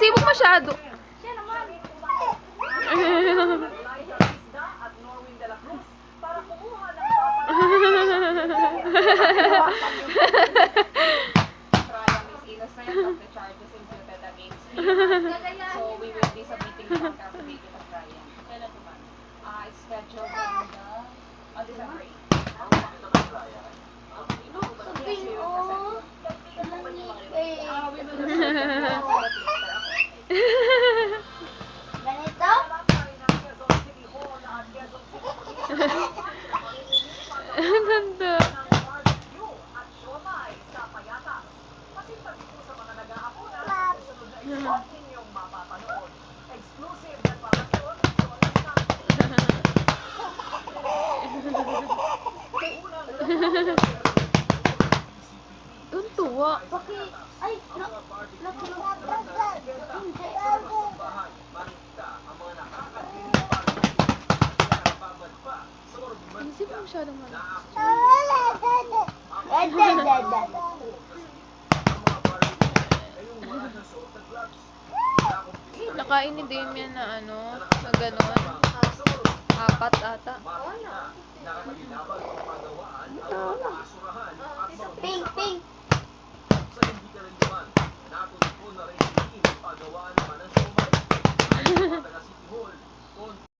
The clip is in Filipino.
Hindi mo masyado. Siya naman. So we will be submitting the contract to Baby of Ryan. Kailan po ba? It's scheduled on December 8. We will Ganito? Ganda. Tuntua. Ay, Hindi mo masyadong malakas. Nakain ni Damien na ano, na gano'n. 4 ata.